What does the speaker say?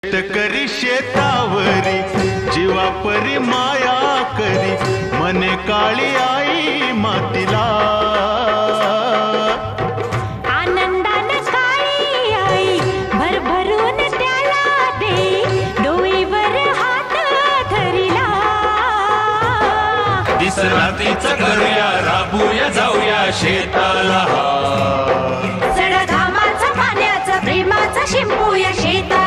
शेतकरी शेतावरी जीवापरी माया करी, मने काळी आई मातीला. आनंदान काळी आई भरभरून त्याला दे, डोईवर हात धरिला. दिस रात्रीच करूया, राबूया जाऊया शेताला. चढ घामाचं पाण्याचं प्रेमाचं शिंपूया शेता.